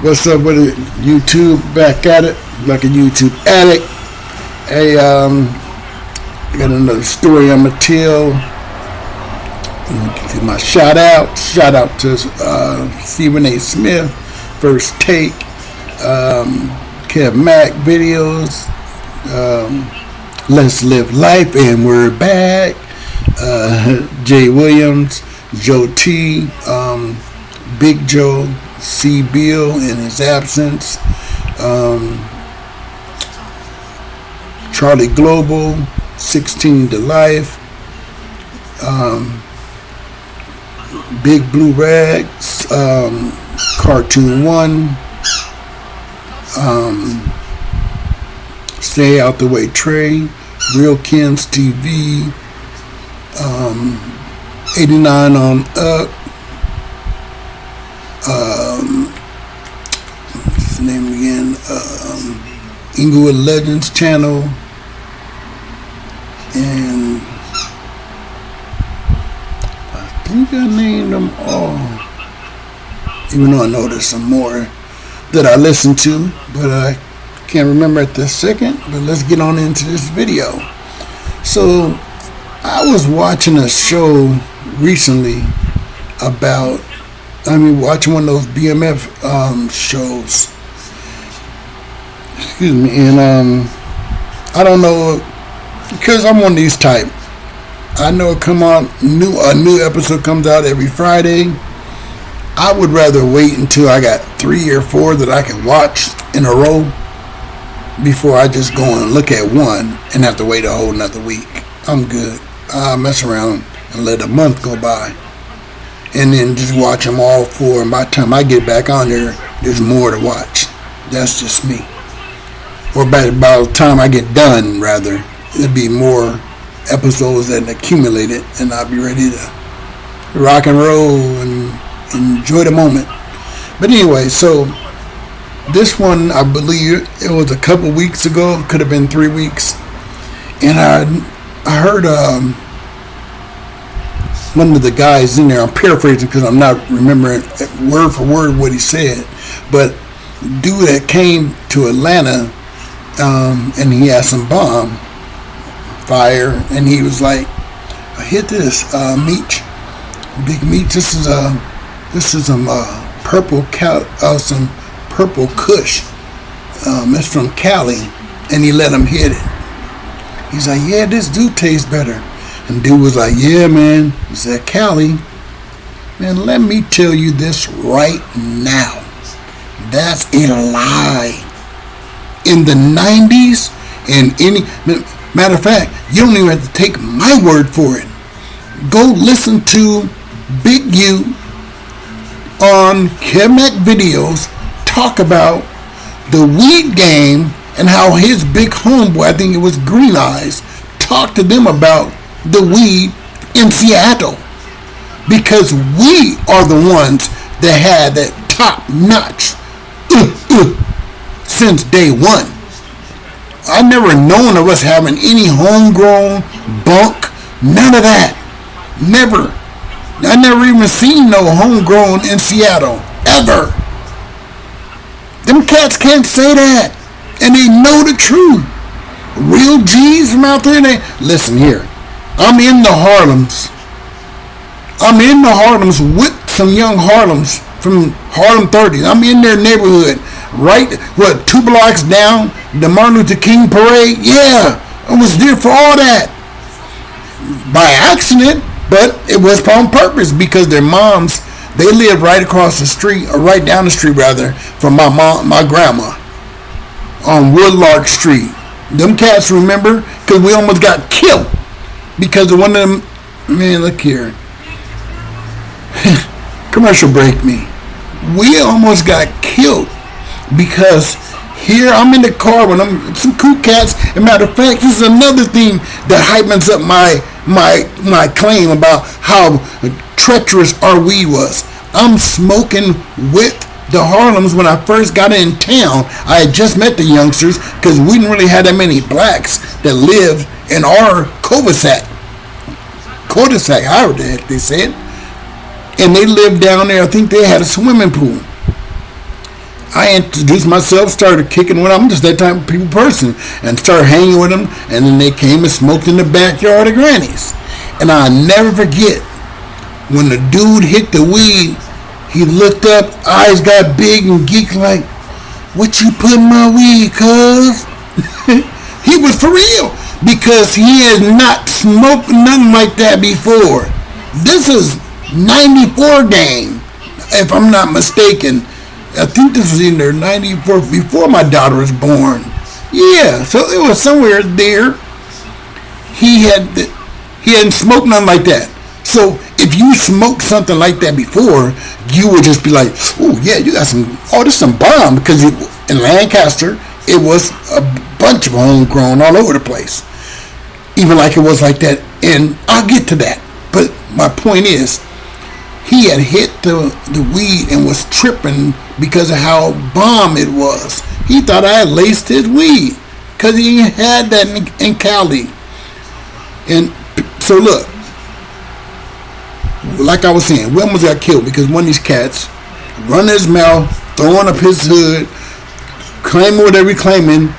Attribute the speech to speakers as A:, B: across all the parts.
A: What's up with it? YouTube back at it, like a YouTube addict. Hey, I got another story I'm gonna tell. Let me get my shout out. Shout out to Stephen A. Smith, First Take, Kev Mack videos, Let's Live Life, and we're back. Jay Williams, Joe T, Big Joe, C. Bill in his absence, Charlie Global, 16 to Life, Big Blue Rags, Cartoon One, Stay Out the Way Trey, Real Kim's TV, 89 on Up, what's the name again? Inglewood Legends channel, and I think I named them all. Even though I know there's some more that I listen to, but I can't remember at this second. But let's get on into this video. So I was watching a show recently about, watching one of those BMF shows. Excuse me, and I don't know, because I'm one of these type. I know it a new episode comes out every Friday. I would rather wait until I got 3 or 4 that I can watch in a row before I just go and look at one and have to wait a whole another week. I'm good. I mess around and let a month go by, and then just watch them all 4. And by the time I get back on there, there's more to watch. That's just me. Or by the time I get done, rather, it'll be more episodes that accumulated, and I'll be ready to rock and roll and enjoy the moment. But anyway, so this one, I believe it was a couple weeks ago, could have been 3 weeks, and I heard one of the guys in there, I'm paraphrasing because I'm not remembering word for word what he said, but dude that came to Atlanta, and he had some bomb fire, and he was like, I hit this, Meech, Big Meech, this is some Purple Kush, it's from Cali, and he let him hit it. He's like, yeah, this do taste better. And dude was like, yeah, man. He said, Cali, man, let me tell you this right now. That's a lie. In the 90s, and matter of fact, you don't even have to take my word for it. Go listen to Big U on Kev Mack videos talk about the weed game and how his big homeboy, I think it was Green Eyes, talked to them about the weed in Seattle, because we are the ones that had that top notch since day one. I never known of us having any homegrown bunk, none of that. Never. I never even seen no homegrown in Seattle, ever. Them cats can't say that, and they know the truth. Real G's from out there, listen here. I'm in the Harlems. With some young Harlems from Harlem 30s. I'm in their neighborhood, right, 2 blocks down, the Martin Luther King parade. Yeah, I was there for all that. By accident, but it was on purpose, because their moms, they live right across the street, or right down the street rather, from my grandma on Woodlark Street. Them cats remember, because we almost got killed because of one of them. Man, look here. Commercial break me. We almost got killed because here I'm in the car with some cool cats. As a matter of fact, this is another thing that hypens up my claim about how treacherous our weed was. I'm smoking with the Harlems when I first got in town. I had just met the youngsters, because we didn't really have that many blacks that lived in our cul-de-sac, however the heck they said. And they lived down there. I think they had a swimming pool. I introduced myself, started kicking with them. I'm just that type of people person, and started hanging with them. And then they came and smoked in the backyard of Granny's. And I'll never forget when the dude hit the weed. He looked up, eyes got big and geek like, "What you put in my weed, cuz?" He was for real because he had not smoked nothing like that before. This is '94 game, if I'm not mistaken. I think this was in there '94 before my daughter was born. Yeah, so it was somewhere there. He hadn't smoked nothing like that. So if you smoked something like that before, you would just be like, "Oh yeah, you got some. Oh, this some bomb." Because in Lancaster, it was a bunch of homegrown all over the place. Even like it was like that, and I'll get to that. But my point is, he had hit the weed and was tripping because of how bomb it was. He thought I had laced his weed because he had that in Cali. And so look, like I was saying, we almost got killed because one of these cats run his mouth, throwing up his hood, claiming whatever he claiming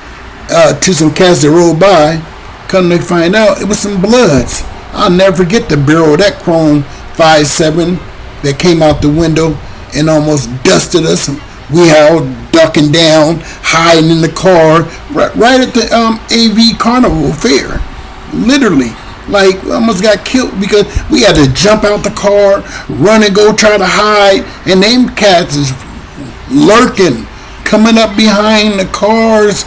A: to some cats that rolled by. Come to find out, it was some bloods. I'll never forget the barrel of that Chrome 5.7 that came out the window and almost dusted us. We all ducking down, hiding in the car, right at the AV Carnival Fair. Literally. Like, we almost got killed because we had to jump out the car, run and go try to hide, and them cats is lurking, coming up behind the cars.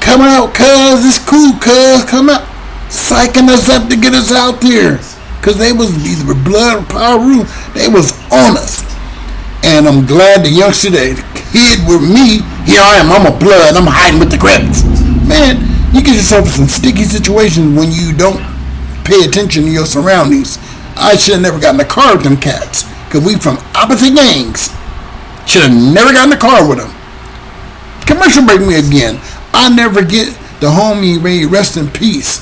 A: "Come out, cuz, it's cool, cuz, come out," psyching us up to get us out there. Because they was either blood or power, they was on us. And I'm glad the youngster that hid with me, here I am, I'm a blood, I'm hiding with the Crips. Man, you get yourself in some sticky situations when you don't pay attention to your surroundings. I should have never gotten in the car with them cats. Because we from opposite gangs. Should have never gotten in the car with them. Commercial break me again. I'll never get the homie, may rest in peace,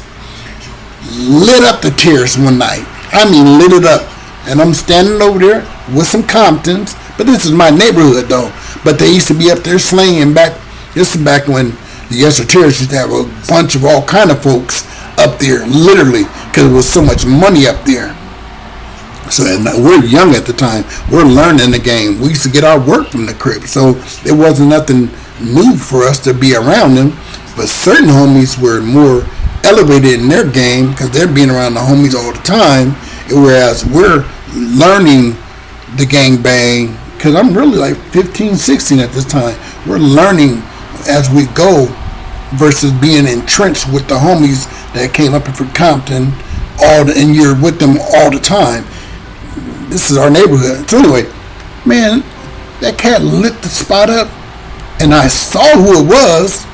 A: lit up the terrace one night. I mean, lit it up. And I'm standing over there with some Comptons. But this is my neighborhood, though. But they used to be up there slinging back. This is back when the Terrace used to have a bunch of all kind of folks up there, literally, because there was so much money up there. So and we're young at the time. We're learning the game. We used to get our work from the Crips. So it wasn't nothing new for us to be around them. But certain homies were more elevated in their game because they're being around the homies all the time, whereas we're learning the gangbang because I'm really like 15, 16 at this time. We're learning as we go versus being entrenched with the homies that came up from Compton and you're with them all the time. This is our neighborhood. So anyway, man, that cat lit the spot up and I saw who it was.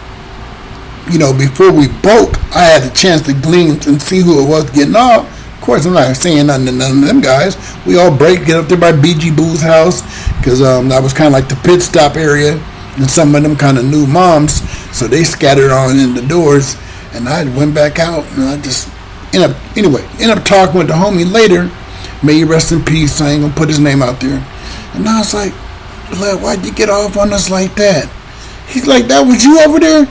A: You know, before we broke, I had a chance to glean and see who it was getting off. Of course, I'm not saying nothing to none of them guys. We all get up there by BG Boo's house because that was kind of like the pit stop area, and some of them kind of knew moms, so they scattered on in the doors, and I went back out, and I just end up talking with the homie later. May he rest in peace. I ain't gonna put his name out there. And I was like, "Blood, why'd you get off on us like that?" He's like, "That was you over there?"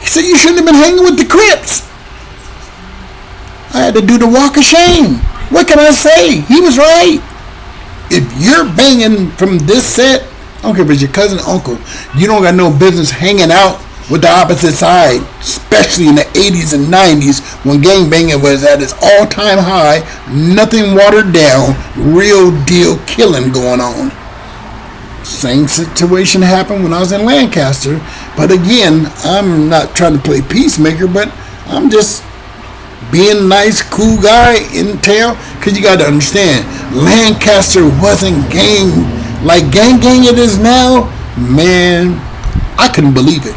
A: He said, "You shouldn't have been hanging with the Crips." I had to do the walk of shame. What can I say? He was right. If you're banging from this set, I don't care if it's your cousin or uncle, you don't got no business hanging out with the opposite side, especially in the 80s and 90s when gangbanging was at its all-time high, nothing watered down, real deal killing going on. Same situation happened when I was in Lancaster, but again, I'm not trying to play peacemaker, but I'm just being a nice, cool guy in town, because you got to understand, Lancaster wasn't gang it is now. Man, I couldn't believe it.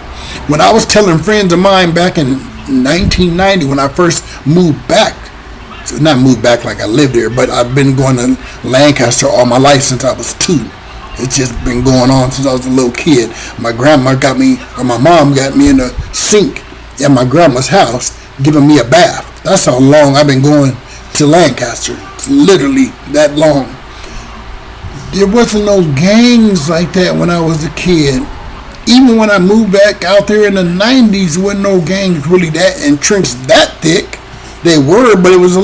A: When I was telling friends of mine back in 1990 when I first moved back, so not moved back like I lived there, but I've been going to Lancaster all my life since I was 2. It's just been going on since I was a little kid. My mom got me in the sink at my grandma's house, giving me a bath. That's how long I've been going to Lancaster. It's literally that long. There wasn't no gangs like that when I was a kid. even when I moved back out there in the 90s, there wasn't no gangs really that entrenched that thick. They were, but it was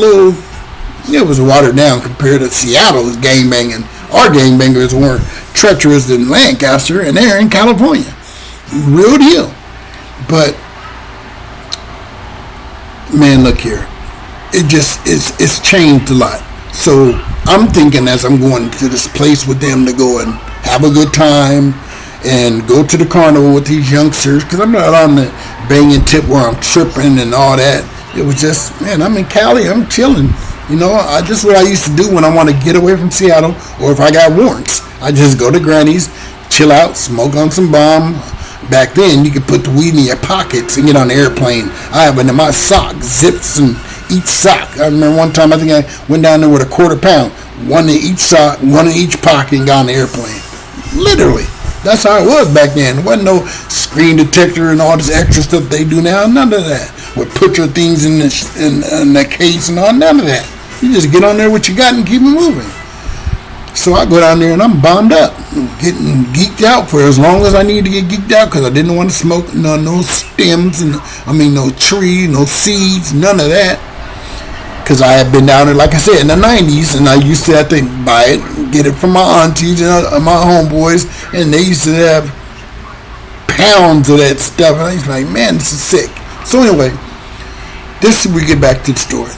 A: watered down compared to Seattle's gangbanging. Our gangbangers weren't treacherous in Lancaster, and they're in California. Real deal. But, man, look here. It's changed a lot. So I'm thinking as I'm going to this place with them to go and have a good time and go to the carnival with these youngsters, because I'm not on the banging tip where I'm tripping and all that. It was just, man, I'm in Cali, I'm chilling. Just what I used to do when I want to get away from Seattle, or if I got warrants. I just go to Granny's, chill out, smoke on some bomb. Back then, you could put the weed in your pockets and get on the airplane. I have it in my sock, zips in each sock. I remember one time, I think I went down there with a quarter pound, one in each sock, one in each pocket, and got on the airplane. Literally. That's how it was back then. There wasn't no screen detector and all this extra stuff they do now. None of that. Would put your things in the case and all. None of that. You just get on there what you got and keep it moving. So I go down there and I'm bombed up, getting geeked out for as long as I need to get geeked out, because I didn't want to smoke no stems, and no tree, no seeds, none of that. Because I had been down there, like I said, in the 90s, and I used to have to buy it, get it from my aunties and my homeboys, and they used to have pounds of that stuff. And I was like, man, this is sick. So anyway, we get back to the story.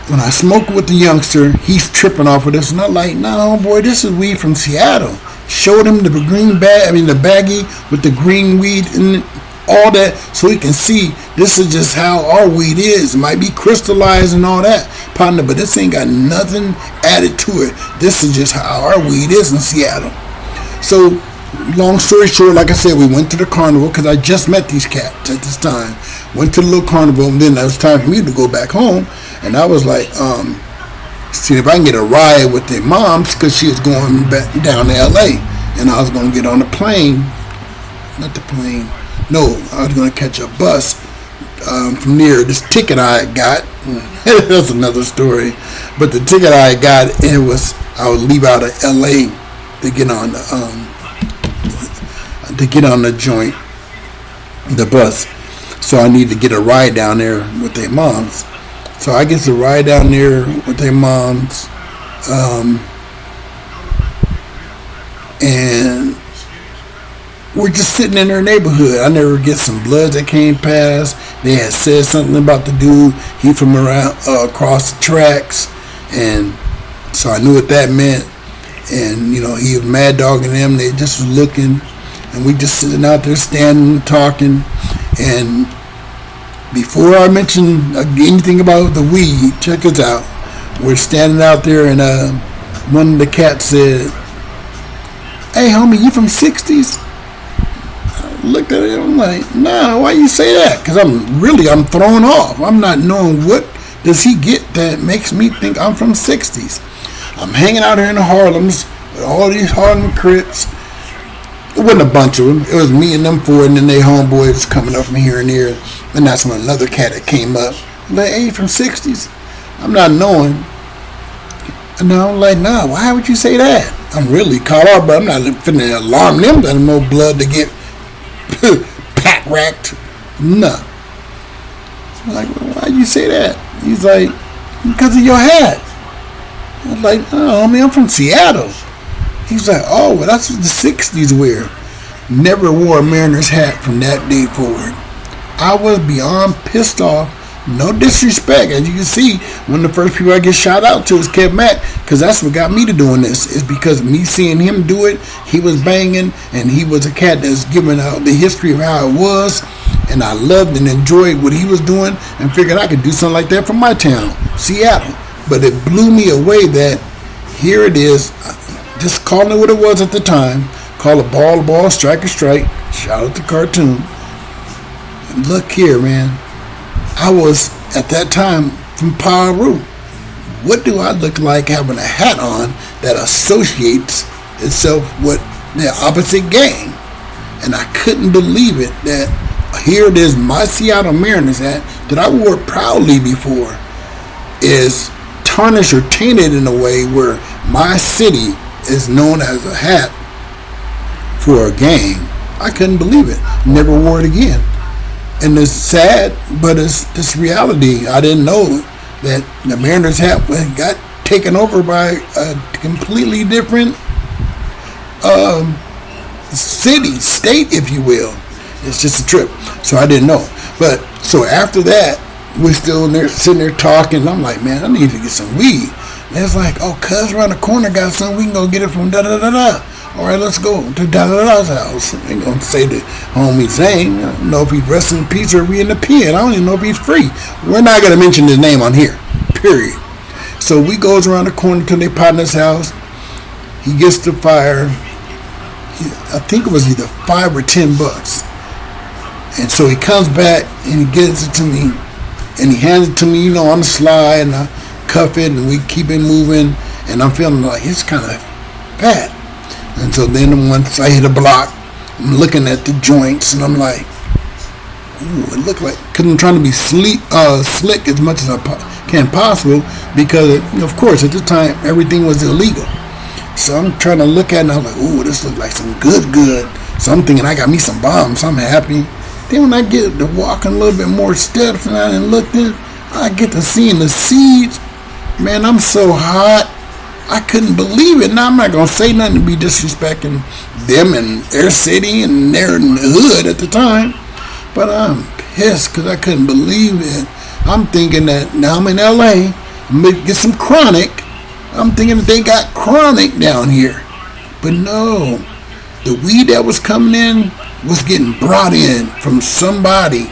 A: When I smoke with the youngster, he's tripping off of this, and I'm like, no, homeboy, this is weed from Seattle. Showed him the the baggie with the green weed and all that, so he can see this is just how our weed is. It might be crystallized and all that, partner, but this ain't got nothing added to it. This is just how our weed is in Seattle. So, long story short, like I said, we went to the carnival, because I just met these cats at this time. Went to the little carnival, and then it was time for me to go back home. And I was like, see if I can get a ride with their moms, because she was going back down to L.A. And I was going to get on the plane. Not the plane. No, I was going to catch a bus from there. This ticket I got, that's another story. But the ticket I got, I would leave out of L.A. to get on the joint, the bus. So I need to get a ride down there with their moms. So I get to ride down there with their moms, and we're just sitting in their neighborhood. I never get some bloods that came past. They had said something about the dude. He from around across the tracks, and so I knew what that meant. And he was mad dogging them. They just was looking, and we just sitting out there standing, talking, and before I mention anything about the weed, check this out. We're standing out there, and one of the cats said, "Hey, homie, you from 60s?" I looked at him, I'm like, nah, why you say that? Because I'm thrown off. I'm not knowing what does he get that makes me think I'm from 60s. I'm hanging out here in the Harlems with all these Harlem Crips. It wasn't a bunch of them. It was me and them four, and then they homeboys coming up from here and there. And that's when another cat that came up. I'm like, hey, from 60s? I'm not knowing. And I'm like, nah, why would you say that? I'm really caught off, but I'm not finna alarm them. There's no blood to get pack racked. No. I'm like, well, why you say that? He's like, because of your hat. I was like, oh, homie, I'm from Seattle. He's like, oh, well, that's what the 60s wear. Never wore a Mariners hat from that day forward. I was beyond pissed off. No disrespect. As you can see, one of the first people I get shout out to is Kev Mack, because that's what got me to doing this. Is because of me seeing him do it. He was banging, and he was a cat that's giving out the history of how it was. And I loved and enjoyed what he was doing, and figured I could do something like that from my town, Seattle. But it blew me away that here it is. Just calling it what it was at the time. Call a ball, strike a strike. Shout out to Cartoon. And look here, man. I was, at that time, from Peru. What do I look like having a hat on that associates itself with the opposite gang? And I couldn't believe it that here it is, my Seattle Mariners hat that I wore proudly before is tarnished or tainted in a way where my city is known as a hat for a gang. I couldn't believe it. Never wore it again. And it's sad, but it's reality. I didn't know that the Mariners hat got taken over by a completely different city, state, if you will. It's just a trip. So I didn't know. But so after that, we're still in there sitting there talking. I'm like, man, I need to get some weed. And it's like, oh, cuz around the corner got some. We can go get it from da-da-da-da. All right, let's go to da-da-da-da's house. I ain't going to say the homie's name. I don't know if he's resting in peace or we in the pen. I don't even know if he's free. We're not going to mention his name on here, period. So we goes around the corner to their partner's house. He gets the fire. I think it was either $5 or $10. And so he comes back and he gives it to me. And he hands it to me, on the slide. And I cuff it and we keep it moving. And I'm feeling like it's kind of fat. And so then once I hit a block, I'm looking at the joints and I'm like, ooh, it looked like, because I'm trying to be slick as much as I can possible, because, of course, at the time, everything was illegal. So I'm trying to look at it and I'm like, ooh, this looks like some good. So I'm thinking I got me some bombs. I'm happy. Then when I get to walking a little bit more steps and I didn't look in, I get to seeing the seeds. Man, I'm so hot. I couldn't believe it. Now, I'm not going to say nothing to be disrespecting them and their city and their hood at the time. But I'm pissed because I couldn't believe it. I'm thinking that now I'm in L.A. I'm going to get some chronic. I'm thinking that they got chronic down here. But no. The weed that was coming in was getting brought in from somebody.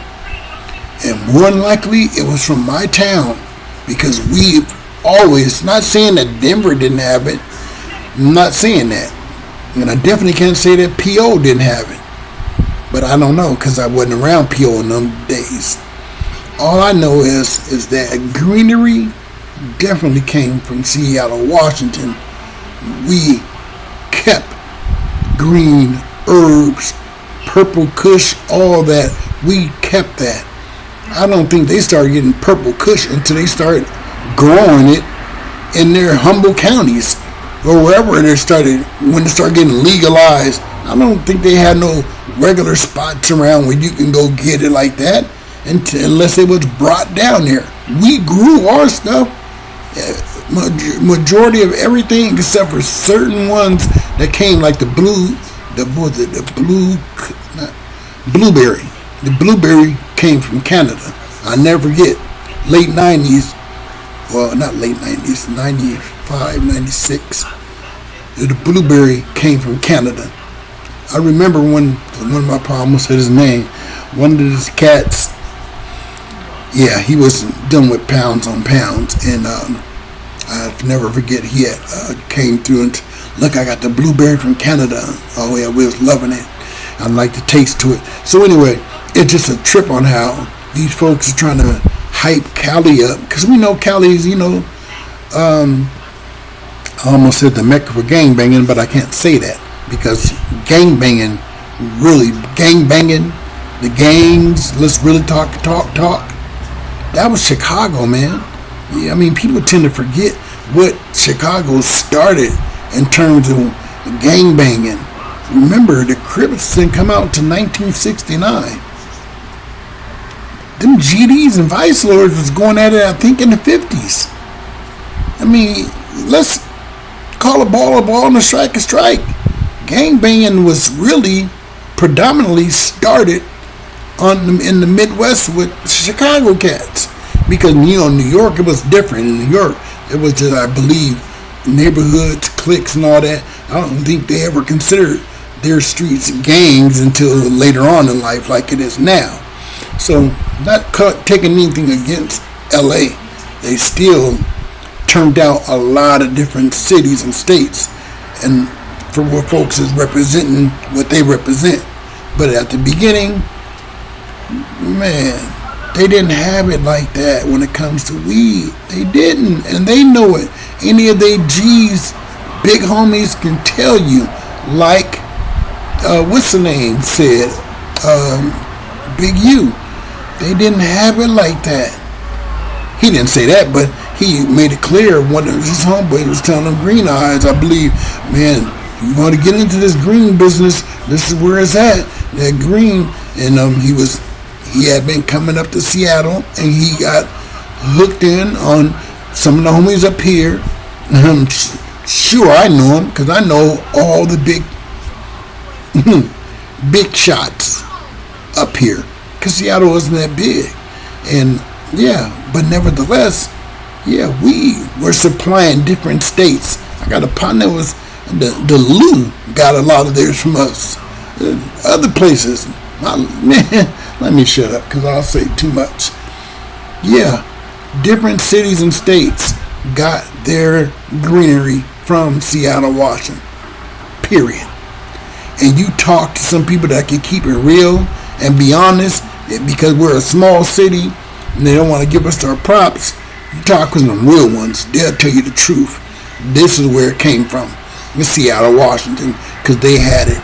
A: And more than likely, it was from my town. Because we always, not saying that Denver didn't have it. I'm not saying that. And I definitely can't say that P.O. didn't have it. But I don't know because I wasn't around P.O. in them days. All I know is that greenery definitely came from Seattle, Washington. We kept green herbs, Purple Kush, all that. We kept that. I don't think they started getting Purple Kush until they started growing it in their humble counties or wherever when it started getting legalized. I don't think they had no regular spots around where you can go get it like that unless it was brought down there. We grew our stuff, majority of everything except for certain ones that came like the blueberry. The blueberry came from Canada. I never forget, late 90s, well, not late 90s, 95, 96. The blueberry came from Canada. I remember when one of my problems said his name. One of his cats, yeah, he was done with pounds on pounds. And I'll never forget, he had came through and, look, I got the blueberry from Canada. Oh, yeah, we was loving it. I like the taste to it. So anyway, it's just a trip on how these folks are trying to hype Cali up, because we know Cali's, I almost said the mecca for gangbanging, but I can't say that because gangbanging, the gangs, let's really talk. That was Chicago, man. Yeah, I mean, people tend to forget what Chicago started in terms of gangbanging. Remember, the Crips didn't come out to 1969. Them GDs and Vice Lords was going at it, I think, in the 50s. I mean, let's call a ball and a strike. Gangbanging was really predominantly started in the Midwest with Chicago cats. Because, New York, it was different. In New York, it was just, I believe, neighborhoods, cliques, and all that. I don't think they ever considered their streets gangs until later on in life like it is now. So, not taking anything against LA, they still turned out a lot of different cities and states, and for what folks is representing what they represent. But at the beginning, man, they didn't have it like that when it comes to weed. They didn't, and they know it. Any of they G's, big homies can tell you, like, what's the name said, Big U. They didn't have it like that. He didn't say that, but he made it clear. One of his homeboys was telling him, Green Eyes, I believe, man, You want to get into this green business? This is where it's at. That green, and he had been coming up to Seattle, and he got hooked in on some of the homies up here. Sure, I know him because I know all the big shots up here. Because Seattle wasn't that big, and but nevertheless, we were supplying different states. I got a partner that was the Lou got a lot of theirs from us. Other places, let me shut up because I'll say too much. Different cities and states got their greenery from Seattle, Washington. Period. And you talk to some people that can keep it real and be honest, because we're a small city and they don't want to give us our props. You talk with some real ones, they'll tell you the truth. This is where it came from, in Seattle, Washington, because they had it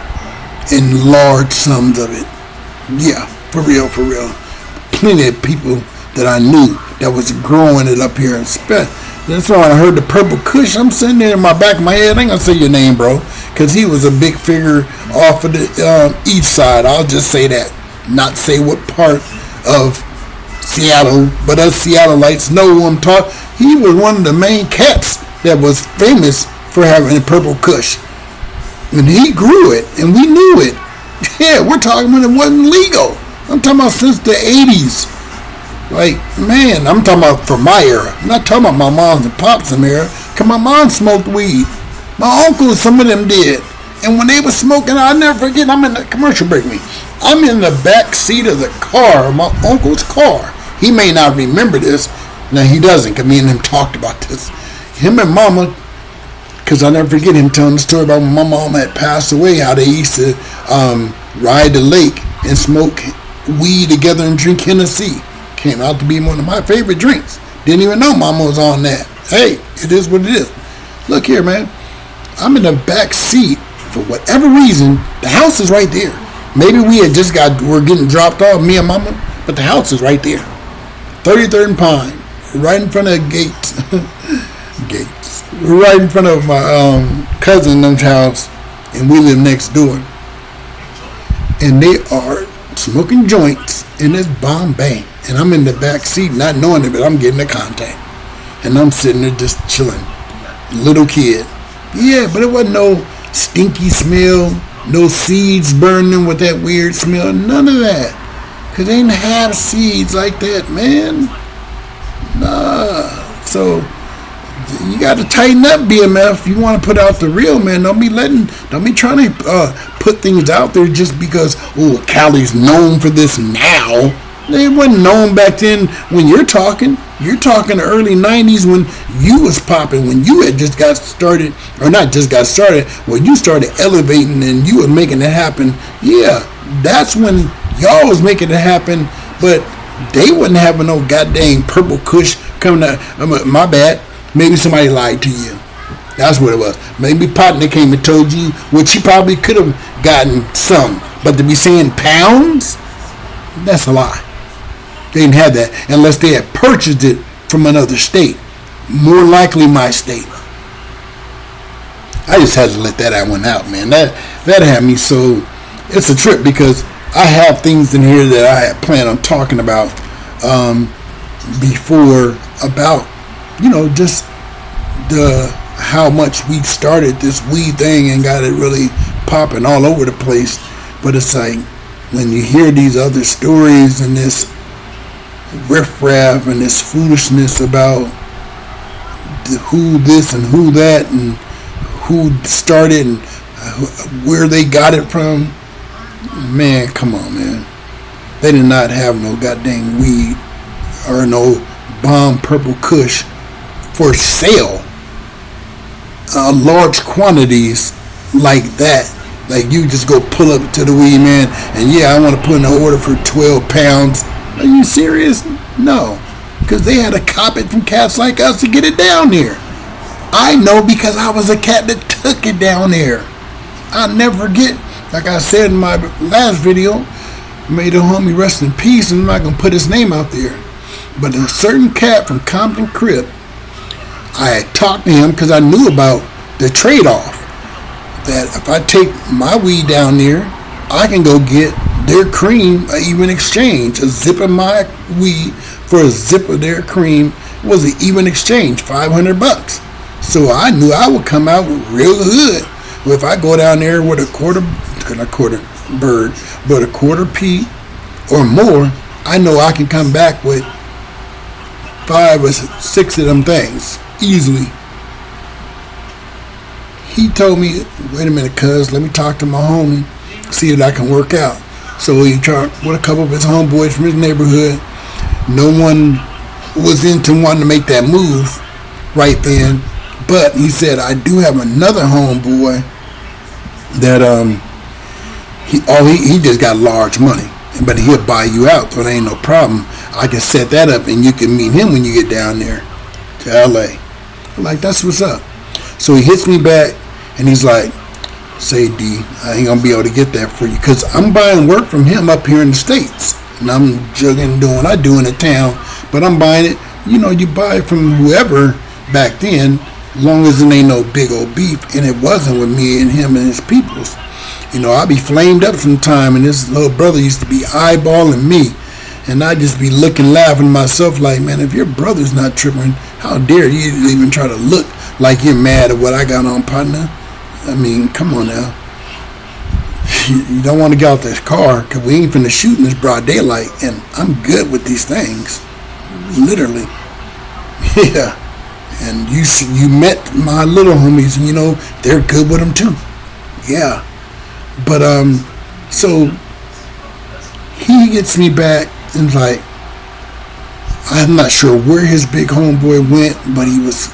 A: in large sums of it. For real. Plenty of people that I knew that was growing it up here. That's why I heard the Purple Kush. I'm sitting there in my back of my head. I ain't gonna say your name, bro, because he was a big figure off of the east side. I'll just say that, not say what part of Seattle, but us Seattleites know who I'm talking. He was one of the main cats that was famous for having a Purple Kush, and he grew it, and we knew it. We're talking when it wasn't legal. I'm talking about since the 80s. Like, man, I'm talking about from my era. I'm not talking about my mom's and pops' era. Because my mom smoked weed. My uncles, some of them did. And when they were smoking, I'll never forget, I'm in the commercial break me. I'm in the back seat of the car, my uncle's car. He may not remember this. No, he doesn't, because me and him talked about this. Him and Mama, because I'll never forget him telling the story about when my mom had passed away, how they used to ride the lake and smoke weed together and drink Hennessy. Came out to be one of my favorite drinks. Didn't even know Mama was on that. Hey, it is what it is. Look here, man. I'm in the back seat for whatever reason. The house is right there. Maybe we're getting dropped off, me and Mama, but the house is right there. 33rd and Pine, right in front of Gates. Right in front of my cousin's house, and we live next door. And they are smoking joints in this Bombay. And I'm in the back seat not knowing it, but I'm getting the contact. And I'm sitting there just chilling. Little kid. But it wasn't no stinky smell, no seeds burning with that weird smell, none of that. Because they didn't have seeds like that, man. Nah. So you got to tighten up, BMF. You want to put out the real, man. Don't be trying to put things out there just because, Cali's known for this now. They wasn't known back then when you're talking the early 90s when you was popping, when you had just got started, or not just got started, when you started elevating and you were making it happen. That's when y'all was making it happen, but they wasn't having no goddamn Purple Kush coming out. My bad. Maybe somebody lied to you. That's what it was. Maybe partner came and told you, which he probably could have gotten some, but to be saying pounds, that's a lie. They didn't have that unless they had purchased it from another state. More likely my state. I just had to let that one out, man. That had me so... It's a trip because I have things in here that I had planned on talking about before about, just how much we started this weed thing and got it really popping all over the place. But it's like when you hear these other stories and this riffraff and this foolishness about who this and who that and who started and where they got it from, man, come on, man. They did not have no goddamn weed or no bomb Purple Kush for sale. Large quantities like that. Like you just go pull up to the weed man and I want to put in an order for 12 pounds. Are you serious? No. Because they had to cop it from cats like us to get it down there. I know because I was a cat that took it down there. I'll never forget, like I said in my last video, may the homie rest in peace, and I'm not going to put his name out there. But a certain cat from Compton Crib, I had talked to him because I knew about the trade-off. that if I take my weed down there, I can go get their cream, even exchange. A zip of my weed for a zip of their cream was an even exchange, $500. So I knew I would come out real good. If I go down there with a quarter bird, but a quarter P or more, I know I can come back with 5 or 6 of them things easily. He told me, wait a minute, cuz, let me talk to my homie, see if I can work out. So he talked with a couple of his homeboys from his neighborhood. No one was into wanting to make that move right then. But he said, I do have another homeboy that he just got large money. But he'll buy you out, so it ain't no problem. I can set that up and you can meet him when you get down there to LA. I'm like, that's what's up. So he hits me back and he's like, say D, I ain't gonna be able to get that for you because I'm buying work from him up here in the States. And I'm jugging doing what I do in the town, but I'm buying it. You know, you buy it from whoever back then, as long as it ain't no big old beef, and it wasn't with me and him and his peoples. You know, I'd be flamed up from time, and this little brother used to be eyeballing me, and I'd just be looking, laughing to myself like, man, if your brother's not tripping, how dare you even try to look like you're mad at what I got on, partner? I mean, come on now. You don't want to get out this car because we ain't finna shoot in this broad daylight, and I'm good with these things, literally. Yeah, and you met my little homies, and you know they're good with them too. Yeah, but so he gets me back and like, I'm not sure where his big homeboy went, but he was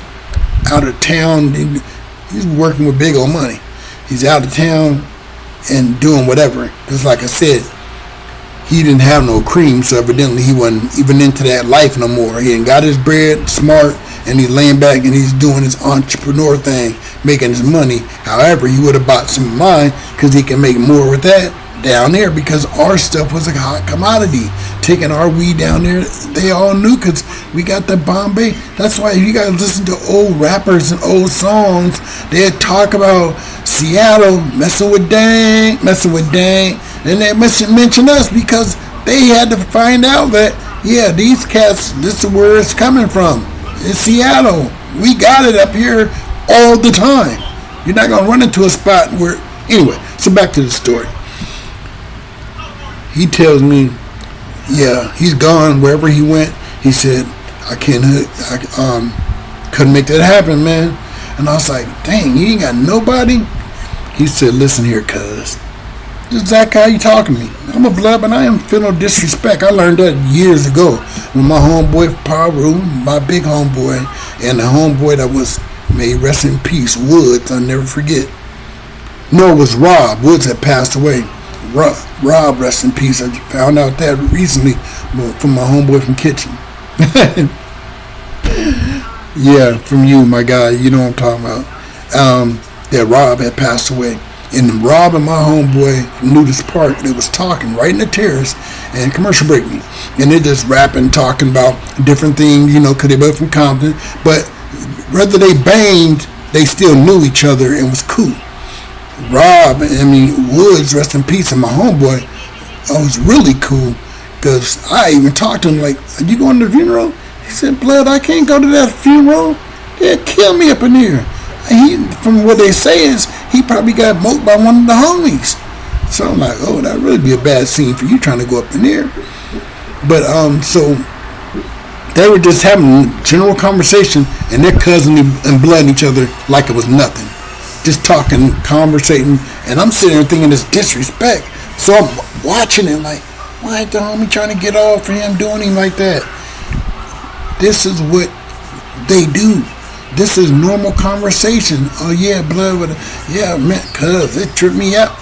A: out of town. He's working with big old money. He's out of town and doing whatever. Because like I said, he didn't have no cream, so evidently he wasn't even into that life no more. He ain't got his bread, smart, and he's laying back and he's doing his entrepreneur thing, making his money. However, he would have bought some of mine because he can make more with that down there because our stuff was a hot commodity. Taking our weed down there, they all knew because we got the Bombay. That's why you guys listen to old rappers and old songs. They'd talk about Seattle, messing with dang. And they mention us because they had to find out that, yeah, these cats, this is where it's coming from. It's Seattle. We got it up here all the time. You're not going to run into a spot where... Anyway, so back to the story. He tells me, yeah, he's gone wherever he went. He said, I couldn't make that happen, man. And I was like, dang, you ain't got nobody? He said, listen here, cuz. This is exactly how you talking to me. I'm a blood, but I am feeling no disrespect. I learned that years ago with my homeboy Paru, my big homeboy, and the homeboy that was, may rest in peace, Woods, I'll never forget. No, it was Rob. Woods had passed away. Rob, rest in peace. I found out that recently from my homeboy from Kitchen. Yeah, from you, my guy. You know what I'm talking about. That Rob had passed away. And Rob and my homeboy from Nudist Park, they was talking right in the terrace and commercial break me. And they just rapping, talking about different things, you know, because they both from Compton. But whether they banged, they still knew each other and was cool. Woods, rest in peace, and my homeboy, I was really cool because I even talked to him like, are you going to the funeral? He said, blood, I can't go to that funeral. They'll kill me up in here. From what they say is, he probably got moped by one of the homies. So I'm like, oh, that'd really be a bad scene for you trying to go up in there. But, so they were just having general conversation and they're cousin and blooding each other like it was nothing. Just talking, conversating, and I'm sitting there thinking it's disrespect. So I'm watching it like, why ain't the homie trying to get off for him doing him like that? This is what they do. This is normal conversation. Oh yeah, blood, yeah, man, cuz it tripped me out.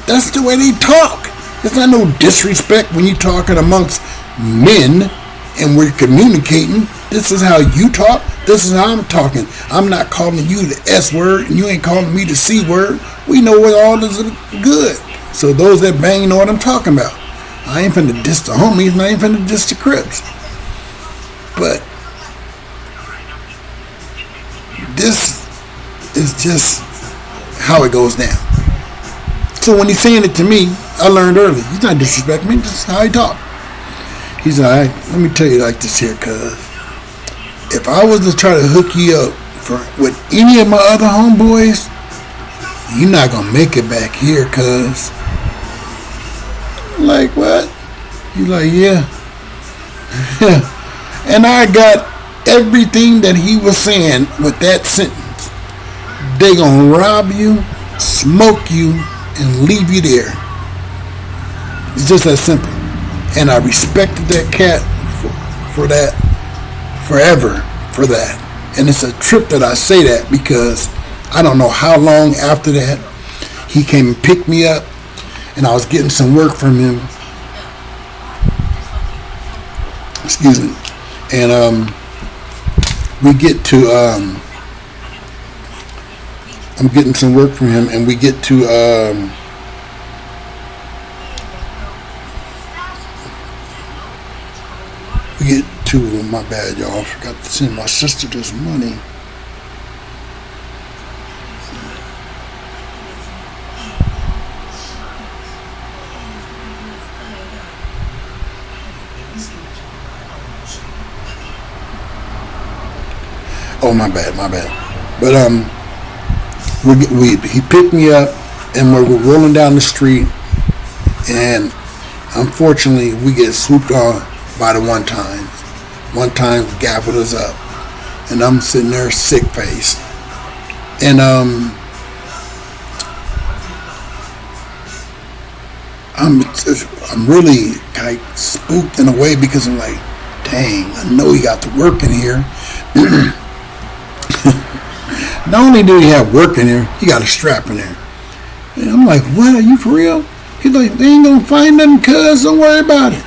A: That's the way they talk. It's not no disrespect when you're talking amongst men and we're communicating. This is how you talk. This is how I'm talking. I'm not calling you the S word and you ain't calling me the C word. We know what all this is good. So those that bang know what I'm talking about. I ain't finna diss the homies and I ain't finna diss the Crips. But this is just how it goes down. So when he's saying it to me, I learned early. He's not disrespecting me. This is how he talk. He's like, let me tell you like this here, cuz if I was to try to hook you up with any of my other homeboys, you're not gonna make it back here, cuz. Like, what? He's like, yeah. And I got everything that he was saying with that sentence. They gonna rob you, smoke you, and leave you there. It's just that simple. And I respected that cat for that forever for that. And it's a trip that I say that because I don't know how long after that he came and picked me up, and I was getting some work from him. Excuse me. And we get to I'm getting some work from him, and we get to my bad, y'all. I forgot to send my sister this money. Oh, my bad. But he picked me up, and we're rolling down the street, and unfortunately we get swooped on by the one time. One time gaffled us up, and I'm sitting there sick face, and I'm really like spooked in a way because I'm like, dang, I know he got the work in here. Not only do he have work in here, he got a strap in there. And I'm like, what, are you for real? He's like, they ain't gonna find nothing, cuz, don't worry about it.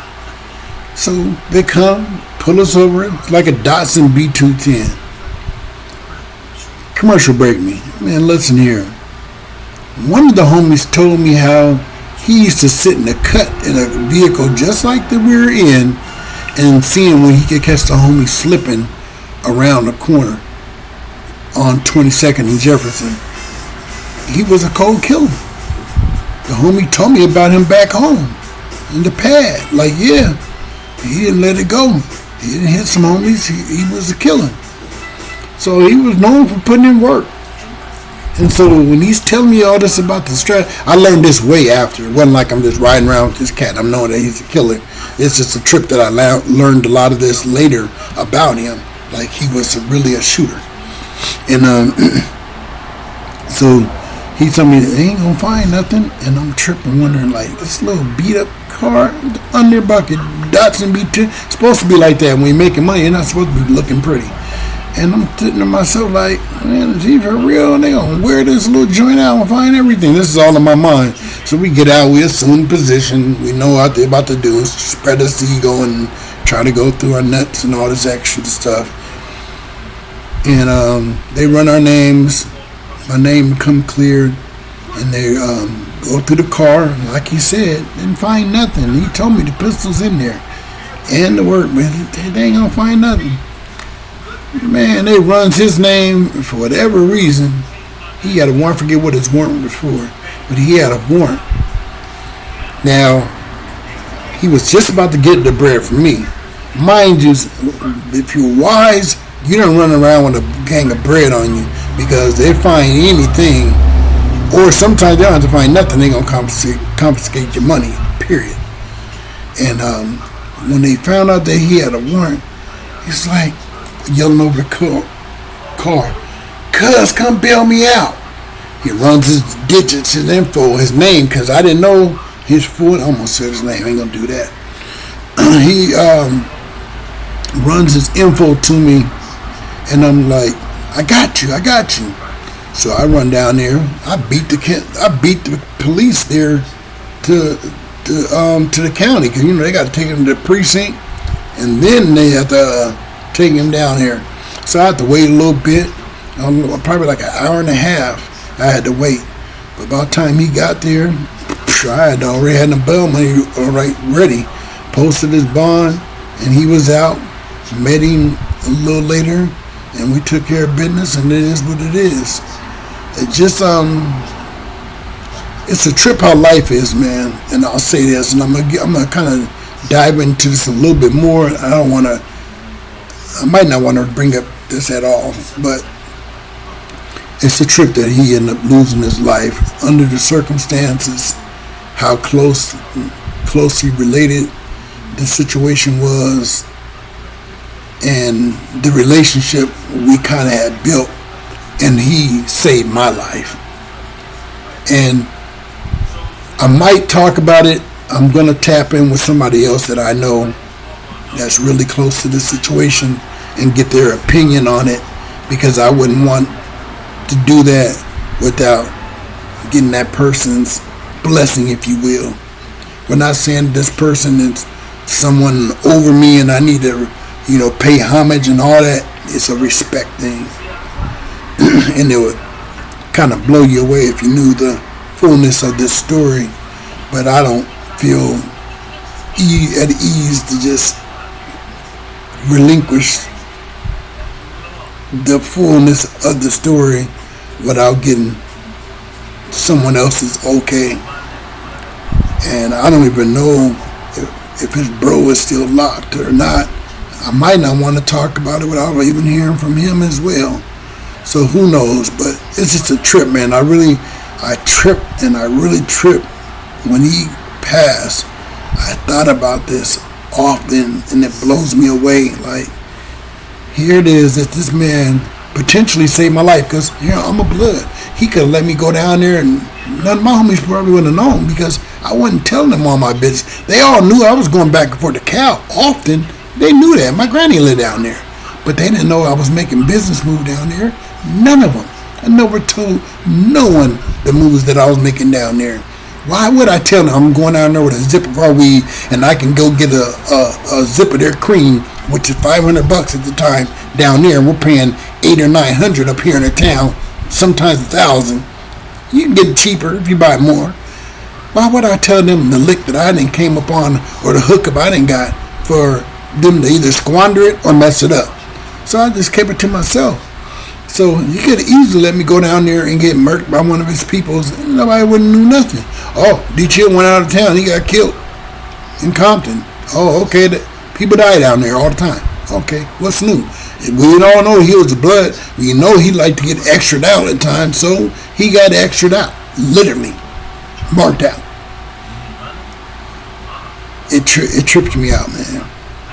A: So they come, pull us over. It's like a Datsun B210. Commercial break me. Man, listen here. One of the homies told me how he used to sit in a cut in a vehicle just like that we were in, and seeing when he could catch the homie slipping around the corner on 22nd and Jefferson. He was a cold killer. The homie told me about him back home in the pad. Like, yeah, he didn't let it go. He didn't hit some homies. He was a killer. So he was known for putting in work. And so when he's telling me all this about the strap, I learned this way after. It wasn't like I'm just riding around with this cat. I'm knowing that he's a killer. It's just a trip that I learned a lot of this later about him. Like, he was really a shooter. And so he told me they ain't gonna find nothing, and I'm tripping, wondering like, this little beat up car under bucket Datsun B2 supposed to be like that. When you're making money, you're not supposed to be looking pretty. And I'm sitting to myself like, man, is he for real? And they gonna wear this little joint out and find everything. This is all in my mind. So we get out, we assume position, we know what they're about to do is spread us ego and try to go through our nuts and all this extra stuff. And they run our names, my name come clear, and they go through the car, like he said, didn't find nothing. He told me the pistol's in there and the work, but they ain't gonna find nothing. Man, they runs his name for whatever reason. He had a warrant, forget what his warrant was for, but he had a warrant. Now, he was just about to get the bread from me. Mind you, if you're wise, you don't run around with a gang of bread on you, because they find anything, or sometimes they don't have to find nothing. They're going to confiscate your money, period. And when they found out that he had a warrant, he's like yelling over the car, "Cuz, come bail me out." He runs his digits, his info, his name, because I didn't know his full, I almost said his name, I ain't going to do that. He runs his info to me, and I'm like, I got you. So I run down there. I beat the police there to the county, because they got to take him to the precinct, and then they have to take him down here. So I had to wait a little bit, probably like an hour and a half. I had to wait. But by the time he got there, I had already had the bail money ready. Posted his bond, and he was out. Met him a little later, and we took care of business, and it is what it is. It just it's a trip how life is, man. And I'll say this, and I'm gonna kind of dive into this a little bit more. I might not want to bring up this at all, but it's a trip that he ended up losing his life under the circumstances, how closely related the situation was, and the relationship we kind of had built, and he saved my life. And I might talk about it. I'm going to tap in with somebody else that I know that's really close to the situation and get their opinion on it, because I wouldn't want to do that without getting that person's blessing, if you will. We're not saying this person is someone over me and I need to, pay homage and all that. It's a respect thing. And it would kind of blow you away if you knew the fullness of this story. But I don't feel at ease to just relinquish the fullness of the story without getting someone else's okay. And I don't even know if his bro is still locked or not. I might not want to talk about it without even hearing from him as well. So who knows? But it's just a trip, man. I really tripped when he passed. I thought about this often, and it blows me away. Like, here it is that this man potentially saved my life, because I'm a blood. He could have let me go down there, and none of my homies probably wouldn't have known, because I wasn't telling them all my business. They all knew I was going back and forth to Cal often. They knew that. My granny lived down there. But they didn't know I was making business moves down there. None of them. I never told no one the moves that I was making down there. Why would I tell them I'm going down there with a zip of our weed and I can go get a zip of their cream, which is $500 at the time down there, and we're paying $800 or $900 up here in the town, sometimes $1,000. You can get it cheaper if you buy more. Why would I tell them the lick that I didn't came upon, or the hookup I didn't got, for them to either squander it or mess it up? So I just kept it to myself. So you could easily let me go down there and get murked by one of his peoples. Nobody wouldn't know nothing. Oh, D-Chill went out of town. He got killed in Compton. Oh, okay. People die down there all the time. Okay, what's new? We all know he was a blood. We know he liked to get extra'd out at times, so he got extra'd out. Literally. Marked out. It tripped me out, man.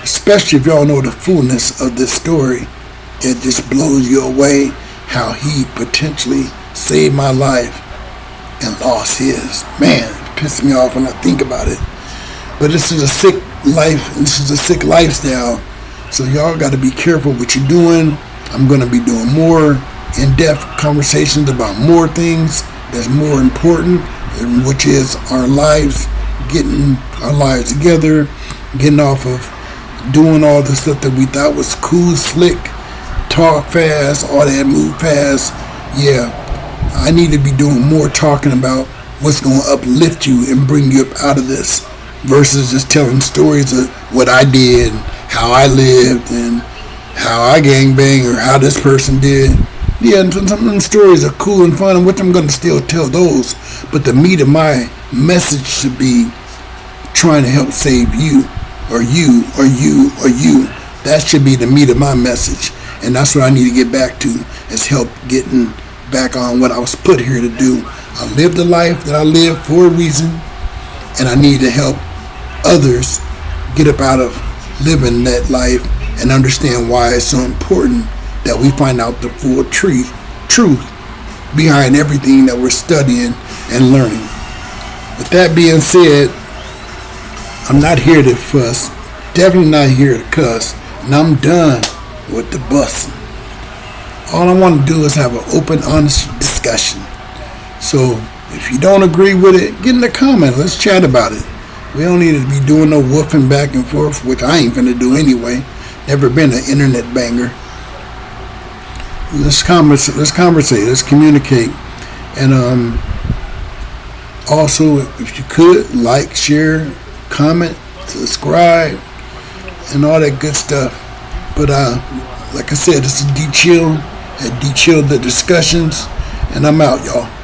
A: Especially if y'all know the fullness of this story. It just blows you away how he potentially saved my life and lost his. Man, it pisses me off when I think about it. But this is a sick life. This is a sick lifestyle. So y'all got to be careful what you're doing. I'm going to be doing more in-depth conversations about more things that's more important, which is our lives, getting our lives together, getting off of doing all the stuff that we thought was cool, slick, talk fast, all that, move fast. Yeah, I need to be doing more talking about what's going to uplift you and bring you up out of this, versus just telling stories of what I did, how I lived, and how I gangbang, or how this person did. Yeah, and some of them stories are cool and fun, which I'm going to still tell those. But the meat of my message should be trying to help save you, or you, or you, or you. That should be the meat of my message. And that's what I need to get back to, is help getting back on what I was put here to do. I lived the life that I lived for a reason, and I need to help others get up out of living that life and understand why it's so important that we find out the full truth behind everything that we're studying and learning. With that being said, I'm not here to fuss, definitely not here to cuss, and I'm done with the busting. All I want to do is have an open, honest discussion. So if you don't agree with it, get in the comment. Let's chat about it. We don't need to be doing no woofing back and forth, which I ain't gonna do anyway. Never been an internet banger. Let's conversate. Let's communicate. And also, if you could, like, share, comment, subscribe, and all that good stuff. But like I said, this is D-Chill at D-Chill the Discussions, And I'm out, y'all.